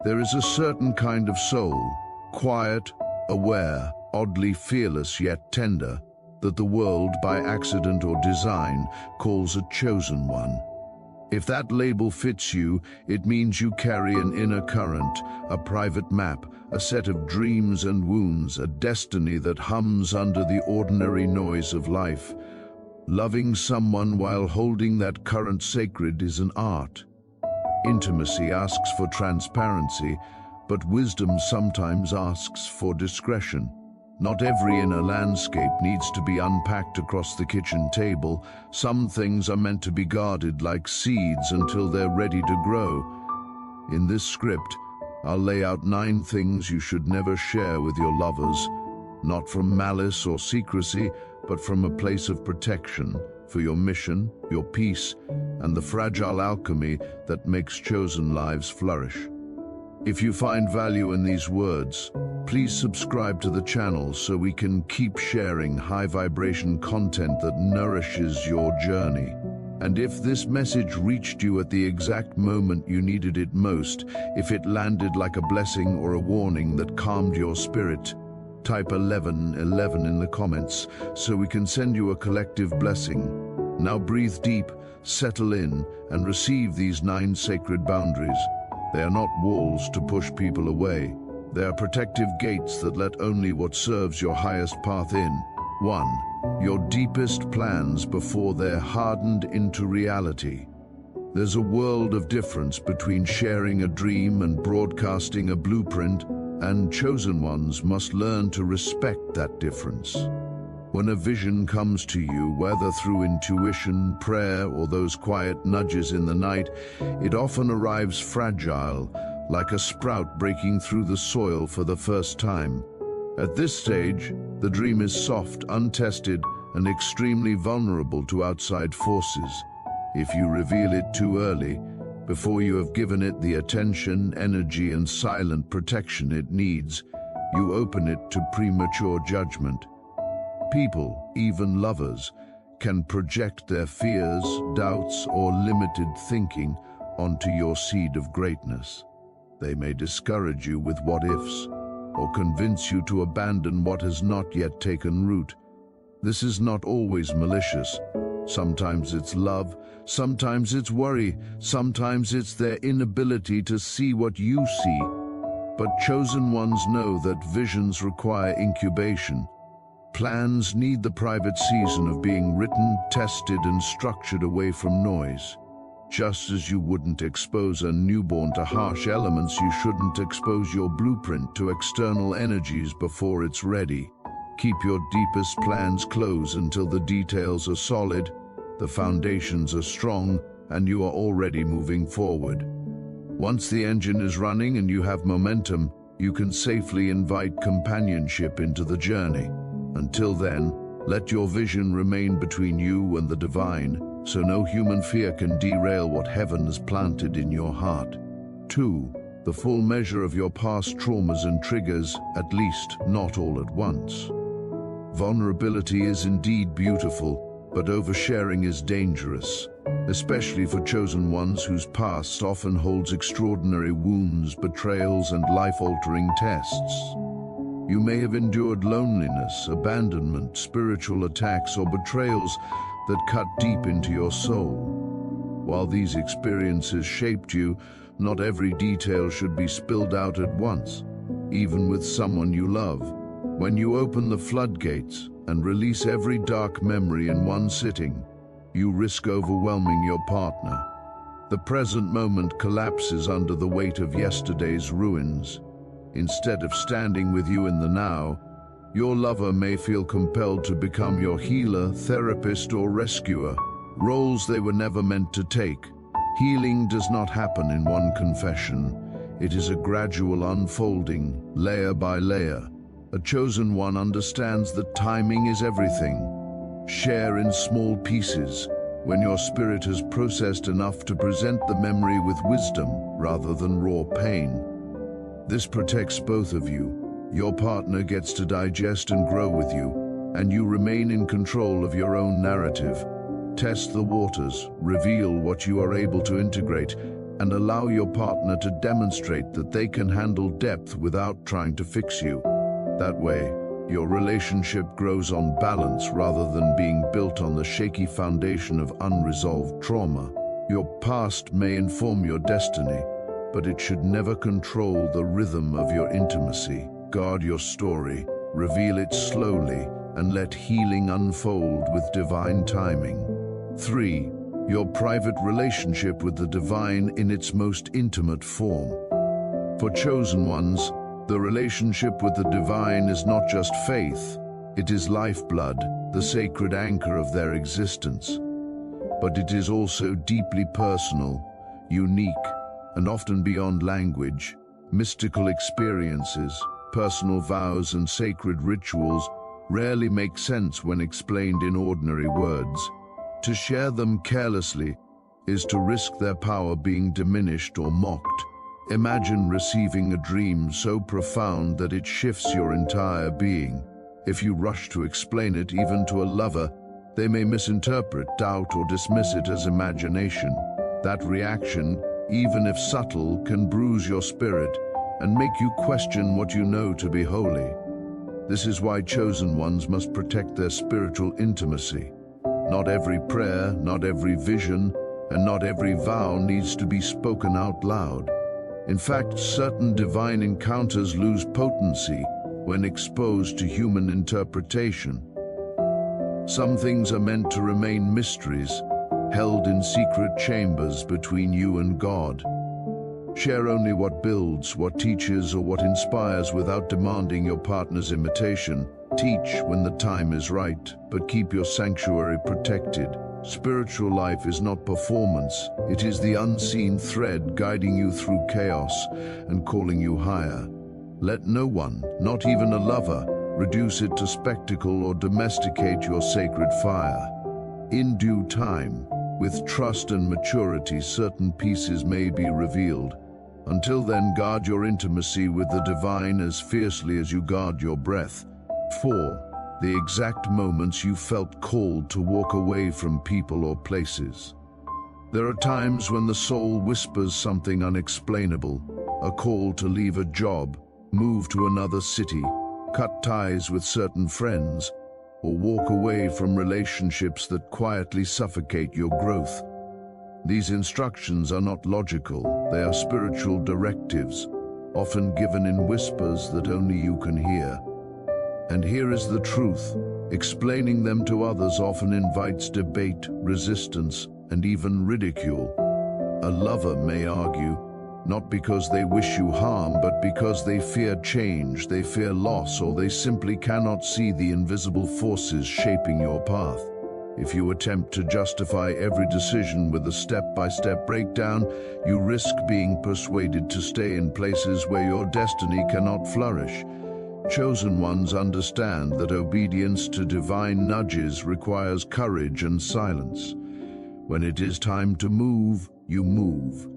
There is a certain kind of soul, quiet, aware, oddly fearless yet tender, that the world, by accident or design, calls a chosen one. If that label fits you, it means you carry an inner current, a private map, a set of dreams and wounds, a destiny that hums under the ordinary noise of life. Loving someone while holding that current sacred is an art. Intimacy asks for transparency, but wisdom sometimes asks for discretion. Not every inner landscape needs to be unpacked across the kitchen table. Some things are meant to be guarded like seeds until they're ready to grow. In this script, I'll lay out 9 things you should never share with your lovers, not from malice or secrecy, but from a place of protection for your mission, your peace, and the fragile alchemy that makes chosen lives flourish. If you find value in these words, please subscribe to the channel so we can keep sharing high-vibration content that nourishes your journey. And if this message reached you at the exact moment you needed it most, if it landed like a blessing or a warning that calmed your spirit, type 1111 in the comments so we can send you a collective blessing. Now breathe deep, settle in, and receive these 9 sacred boundaries. They are not walls to push people away. They are protective gates that let only what serves your highest path in. 1. Your deepest plans before they're hardened into reality. There's a world of difference between sharing a dream and broadcasting a blueprint, and chosen ones must learn to respect that difference. When a vision comes to you, whether through intuition, prayer, or those quiet nudges in the night, it often arrives fragile, like a sprout breaking through the soil for the first time. At this stage, the dream is soft, untested, and extremely vulnerable to outside forces. If you reveal it too early, before you have given it the attention, energy, and silent protection it needs, you open it to premature judgment. People, even lovers, can project their fears, doubts, or limited thinking onto your seed of greatness. They may discourage you with what-ifs, or convince you to abandon what has not yet taken root. This is not always malicious. Sometimes it's love, sometimes it's worry, sometimes it's their inability to see what you see. But chosen ones know that visions require incubation. Plans need the private season of being written, tested, and structured away from noise. Just as you wouldn't expose a newborn to harsh elements, you shouldn't expose your blueprint to external energies before it's ready. Keep your deepest plans close until the details are solid, the foundations are strong, and you are already moving forward. Once the engine is running and you have momentum, you can safely invite companionship into the journey. Until then, let your vision remain between you and the divine, so no human fear can derail what heaven has planted in your heart. 2. The full measure of your past traumas and triggers, at least not all at once. Vulnerability is indeed beautiful, but oversharing is dangerous, especially for chosen ones whose past often holds extraordinary wounds, betrayals, and life-altering tests. You may have endured loneliness, abandonment, spiritual attacks, or betrayals that cut deep into your soul. While these experiences shaped you, not every detail should be spilled out at once, even with someone you love. When you open the floodgates and release every dark memory in one sitting, you risk overwhelming your partner. The present moment collapses under the weight of yesterday's ruins. Instead of standing with you in the now, your lover may feel compelled to become your healer, therapist, or rescuer, roles they were never meant to take. Healing does not happen in one confession. It is a gradual unfolding, layer by layer. A chosen one understands that timing is everything. Share in small pieces, when your spirit has processed enough to present the memory with wisdom rather than raw pain. This protects both of you. Your partner gets to digest and grow with you, and you remain in control of your own narrative. Test the waters, reveal what you are able to integrate, and allow your partner to demonstrate that they can handle depth without trying to fix you. That way, your relationship grows on balance rather than being built on the shaky foundation of unresolved trauma. Your past may inform your destiny, but it should never control the rhythm of your intimacy. Guard your story, reveal it slowly, and let healing unfold with divine timing. 3. Your private relationship with the divine in its most intimate form. For chosen ones, the relationship with the divine is not just faith, it is lifeblood, the sacred anchor of their existence. But it is also deeply personal, unique, and often beyond language. Mystical experiences, personal vows, and sacred rituals rarely make sense when explained in ordinary words. To share them carelessly is to risk their power being diminished or mocked. Imagine receiving a dream so profound that it shifts your entire being. If you rush to explain it even to a lover, they may misinterpret, doubt, or dismiss it as imagination. That reaction, even if subtle, can bruise your spirit and make you question what you know to be holy. This is why chosen ones must protect their spiritual intimacy. Not every prayer, not every vision, and not every vow needs to be spoken out loud. In fact, certain divine encounters lose potency when exposed to human interpretation. Some things are meant to remain mysteries, held in secret chambers between you and God. Share only what builds, what teaches, or what inspires without demanding your partner's imitation. Teach when the time is right, but keep your sanctuary protected. Spiritual life is not performance, it is the unseen thread guiding you through chaos and calling you higher. Let no one, not even a lover, reduce it to spectacle or domesticate your sacred fire. In due time, with trust and maturity, certain pieces may be revealed. Until then, guard your intimacy with the divine as fiercely as you guard your breath. 4. The exact moments you felt called to walk away from people or places. There are times when the soul whispers something unexplainable, a call to leave a job, move to another city, cut ties with certain friends, or walk away from relationships that quietly suffocate your growth. These instructions are not logical, they are spiritual directives, often given in whispers that only you can hear. And here is the truth: explaining them to others often invites debate, resistance, and even ridicule. A lover may argue, not because they wish you harm, but because they fear change, they fear loss, or they simply cannot see the invisible forces shaping your path. If you attempt to justify every decision with a step-by-step breakdown, you risk being persuaded to stay in places where your destiny cannot flourish. Chosen ones understand that obedience to divine nudges requires courage and silence. When it is time to move, you move.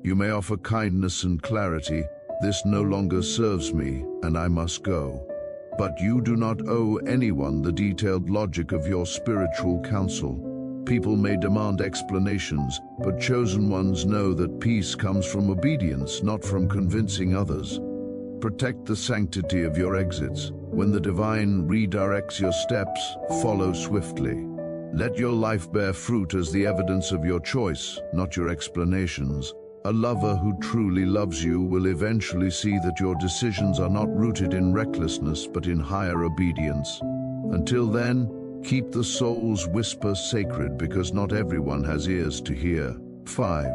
You may offer kindness and clarity: "This no longer serves me, and I must go." But you do not owe anyone the detailed logic of your spiritual counsel. People may demand explanations, but chosen ones know that peace comes from obedience, not from convincing others. Protect the sanctity of your exits. When the divine redirects your steps, follow swiftly. Let your life bear fruit as the evidence of your choice, not your explanations. A lover who truly loves you will eventually see that your decisions are not rooted in recklessness, but in higher obedience. Until then, keep the soul's whisper sacred, because not everyone has ears to hear. 5.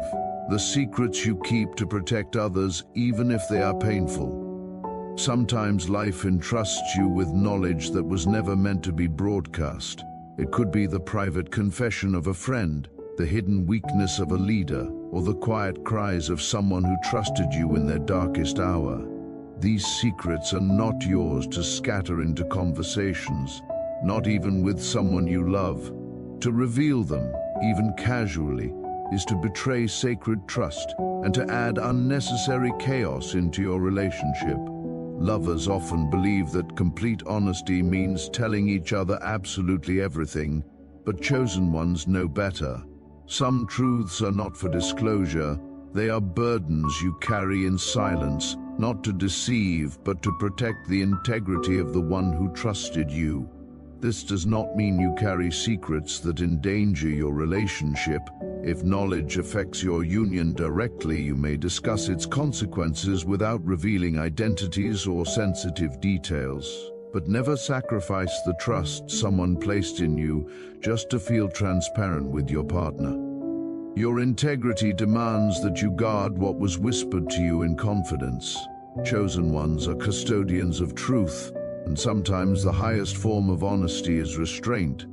The secrets you keep to protect others, even if they are painful. Sometimes life entrusts you with knowledge that was never meant to be broadcast. It could be the private confession of a friend, the hidden weakness of a leader, or the quiet cries of someone who trusted you in their darkest hour. These secrets are not yours to scatter into conversations, not even with someone you love. To reveal them, even casually, is to betray sacred trust and to add unnecessary chaos into your relationship. Lovers often believe that complete honesty means telling each other absolutely everything, but chosen ones know better. Some truths are not for disclosure, They are burdens you carry in silence, not to deceive, but to protect the integrity of the one who trusted you. This does not mean you carry secrets that endanger your relationship. If knowledge affects your union directly, you may discuss its consequences without revealing identities or sensitive details. But never sacrifice the trust someone placed in you just to feel transparent with your partner. Your integrity demands that you guard what was whispered to you in confidence. Chosen ones are custodians of truth, and sometimes the highest form of honesty is restraint.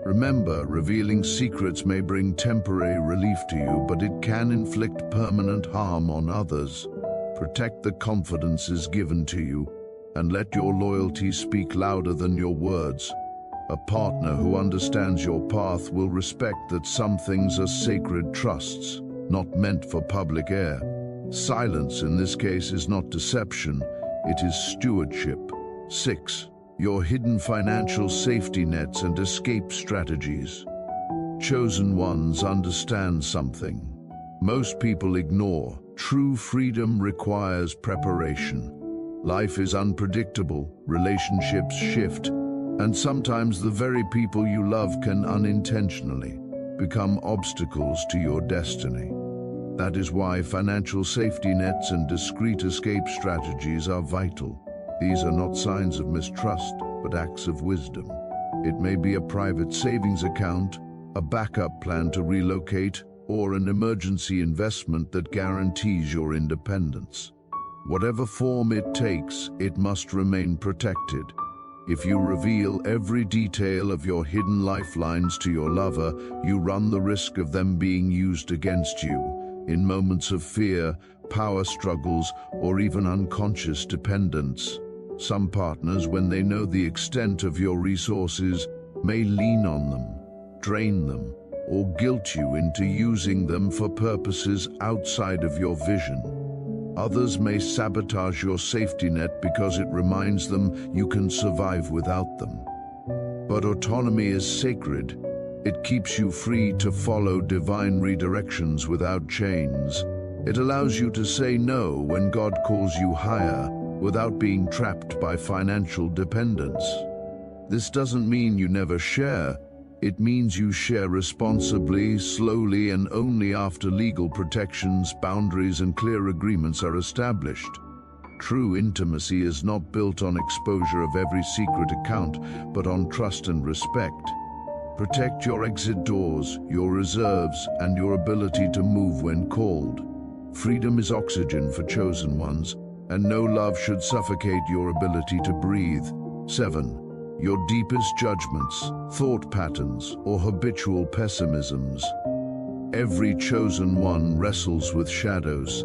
Remember, revealing secrets may bring temporary relief to you, but it can inflict permanent harm on others. Protect the confidences given to you, and let your loyalty speak louder than your words. A partner who understands your path will respect that some things are sacred trusts, not meant for public air. Silence in this case is not deception, it is stewardship. 6. Your hidden financial safety nets and escape strategies. Chosen ones understand something most people ignore. True freedom requires preparation. Life is unpredictable, relationships shift, and sometimes the very people you love can unintentionally become obstacles to your destiny. That is why financial safety nets and discreet escape strategies are vital. These are not signs of mistrust, but acts of wisdom. It may be a private savings account, a backup plan to relocate, or an emergency investment that guarantees your independence. Whatever form it takes, it must remain protected. If you reveal every detail of your hidden lifelines to your lover, you run the risk of them being used against you in moments of fear, power struggles, or even unconscious dependence. Some partners, when they know the extent of your resources, may lean on them, drain them, or guilt you into using them for purposes outside of your vision. Others may sabotage your safety net because it reminds them you can survive without them. But autonomy is sacred. It keeps you free to follow divine redirections without chains. It allows you to say no when God calls you higher, without being trapped by financial dependence. This doesn't mean you never share. It means you share responsibly, slowly, and only after legal protections, boundaries, and clear agreements are established. True intimacy is not built on exposure of every secret account, but on trust and respect. Protect your exit doors, your reserves, and your ability to move when called. Freedom is oxygen for chosen ones, and no love should suffocate your ability to breathe. 7. Your deepest judgments, thought patterns, or habitual pessimisms. Every chosen one wrestles with shadows.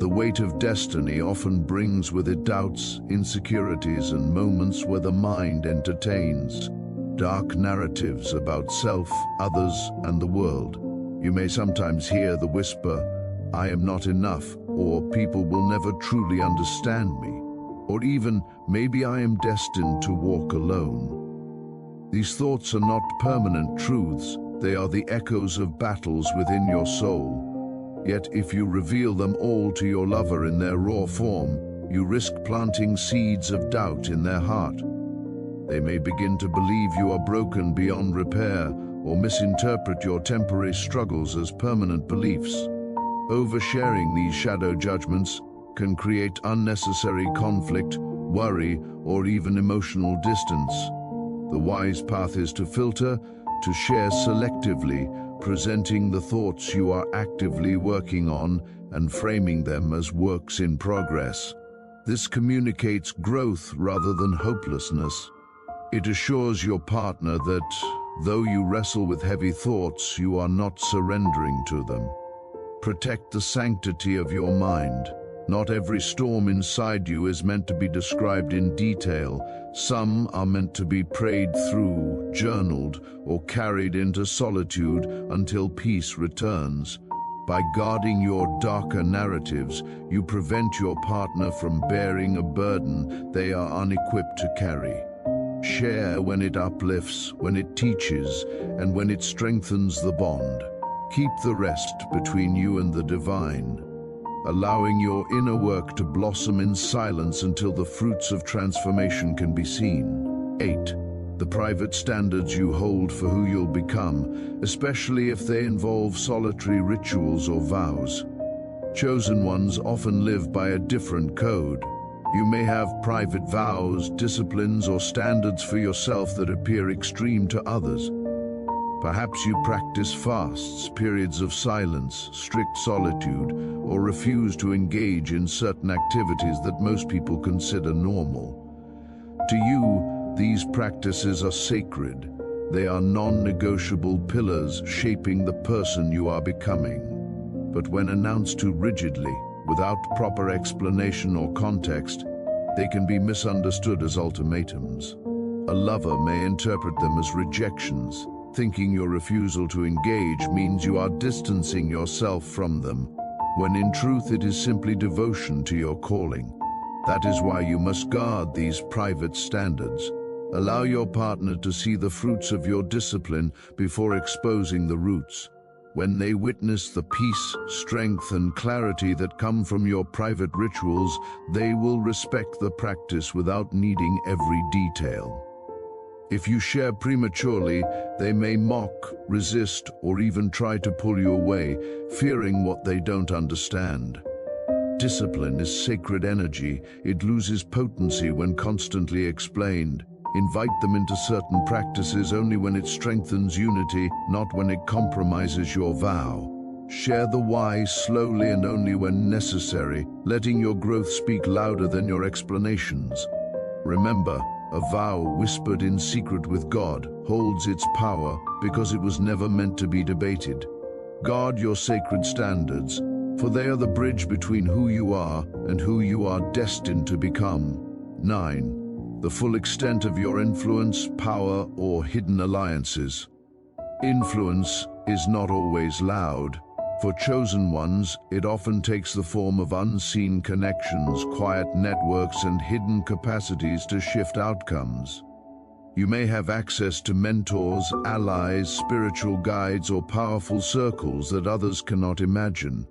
The weight of destiny often brings with it doubts, insecurities, and moments where the mind entertains dark narratives about self, others, and the world. You may sometimes hear the whisper, "I am not enough," or "people will never truly understand me," or even, "maybe I am destined to walk alone." These thoughts are not permanent truths, they are the echoes of battles within your soul. Yet if you reveal them all to your lover in their raw form, you risk planting seeds of doubt in their heart. They may begin to believe you are broken beyond repair, or misinterpret your temporary struggles as permanent beliefs. Oversharing these shadow judgments can create unnecessary conflict, worry, or even emotional distance. The wise path is to filter, to share selectively, presenting the thoughts you are actively working on and framing them as works in progress. This communicates growth rather than hopelessness. It assures your partner that, though you wrestle with heavy thoughts, you are not surrendering to them. Protect the sanctity of your mind. Not every storm inside you is meant to be described in detail. Some are meant to be prayed through, journaled, or carried into solitude until peace returns. By guarding your darker narratives, you prevent your partner from bearing a burden they are unequipped to carry. Share when it uplifts, when it teaches, and when it strengthens the bond. Keep the rest between you and the divine, allowing your inner work to blossom in silence until the fruits of transformation can be seen. 8. The private standards you hold for who you'll become, especially if they involve solitary rituals or vows. Chosen ones often live by a different code. You may have private vows, disciplines, or standards for yourself that appear extreme to others. Perhaps you practice fasts, periods of silence, strict solitude, or refuse to engage in certain activities that most people consider normal. To you, these practices are sacred. They are non-negotiable pillars shaping the person you are becoming. But when announced too rigidly, without proper explanation or context, they can be misunderstood as ultimatums. A lover may interpret them as rejections, thinking your refusal to engage means you are distancing yourself from them, when in truth it is simply devotion to your calling. That is why you must guard these private standards. Allow your partner to see the fruits of your discipline before exposing the roots. When they witness the peace, strength, and clarity that come from your private rituals, they will respect the practice without needing every detail. If you share prematurely, they may mock, resist, or even try to pull you away, fearing what they don't understand. Discipline is sacred energy. It loses potency when constantly explained. Invite them into certain practices only when it strengthens unity, not when it compromises your vow. Share the why slowly and only when necessary, letting your growth speak louder than your explanations. Remember, a vow whispered in secret with God holds its power because it was never meant to be debated. Guard your sacred standards, for they are the bridge between who you are and who you are destined to become. 9. The full extent of your influence, power, or hidden alliances. Influence is not always loud. For chosen ones, it often takes the form of unseen connections, quiet networks, and hidden capacities to shift outcomes. You may have access to mentors, allies, spiritual guides, or powerful circles that others cannot imagine.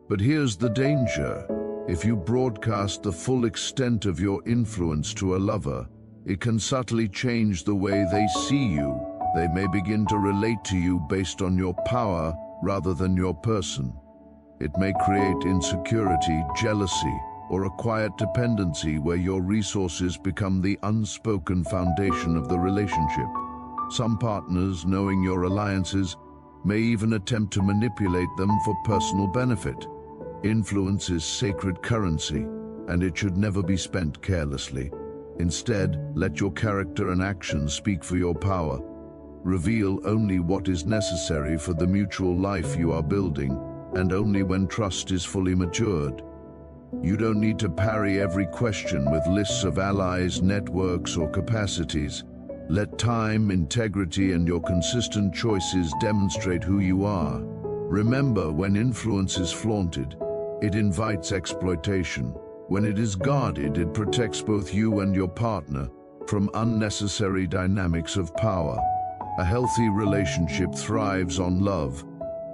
But here's the danger. If you broadcast the full extent of your influence to a lover, it can subtly change the way they see you. They may begin to relate to you based on your power rather than your person. It may create insecurity, jealousy, or a quiet dependency where your resources become the unspoken foundation of the relationship. Some partners, knowing your alliances, may even attempt to manipulate them for personal benefit. Influence is sacred currency, and it should never be spent carelessly. Instead, let your character and actions speak for your power. Reveal only what is necessary for the mutual life you are building, and only when trust is fully matured. You don't need to parry every question with lists of allies, networks, or capacities. Let time, integrity, and your consistent choices demonstrate who you are. Remember, when influence is flaunted, it invites exploitation. When it is guarded, it protects both you and your partner from unnecessary dynamics of power. A healthy relationship thrives on love,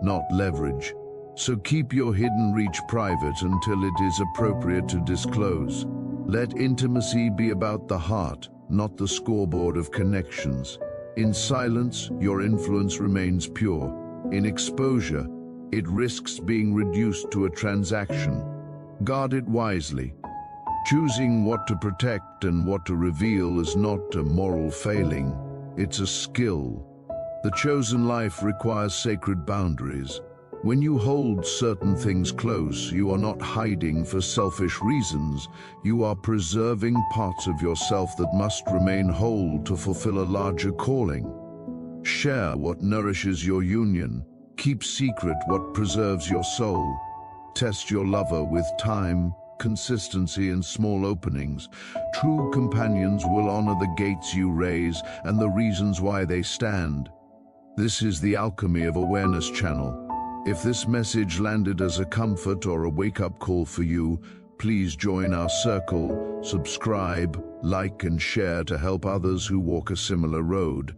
not leverage. So keep your hidden reach private until it is appropriate to disclose. Let intimacy be about the heart, not the scoreboard of connections. In silence, your influence remains pure. In exposure, it risks being reduced to a transaction. Guard it wisely. Choosing what to protect and what to reveal is not a moral failing. It's a skill. The chosen life requires sacred boundaries. When you hold certain things close, you are not hiding for selfish reasons. You are preserving parts of yourself that must remain whole to fulfill a larger calling. Share what nourishes your union. Keep secret what preserves your soul. Test your lover with time, consistency, and small openings. True companions will honor the gates you raise and the reasons why they stand. This is the Alchemy of Awareness channel. If this message landed as a comfort or a wake-up call for you, please join our circle, subscribe, like, and share to help others who walk a similar road.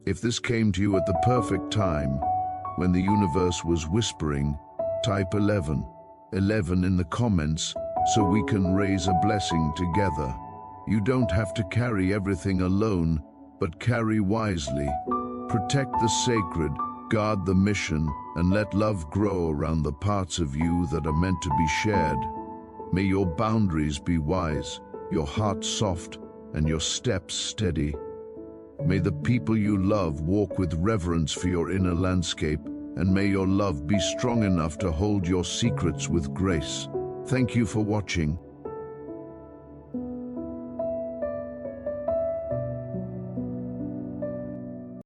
If this came to you at the perfect time, when the universe was whispering, type 11 in the comments so we can raise a blessing together. You don't have to carry everything alone, but carry wisely. Protect the sacred, guard the mission, and let love grow around the parts of you that are meant to be shared. May your boundaries be wise, your heart soft, and your steps steady. May the people you love walk with reverence for your inner landscape, and may your love be strong enough to hold your secrets with grace. Thank you for watching.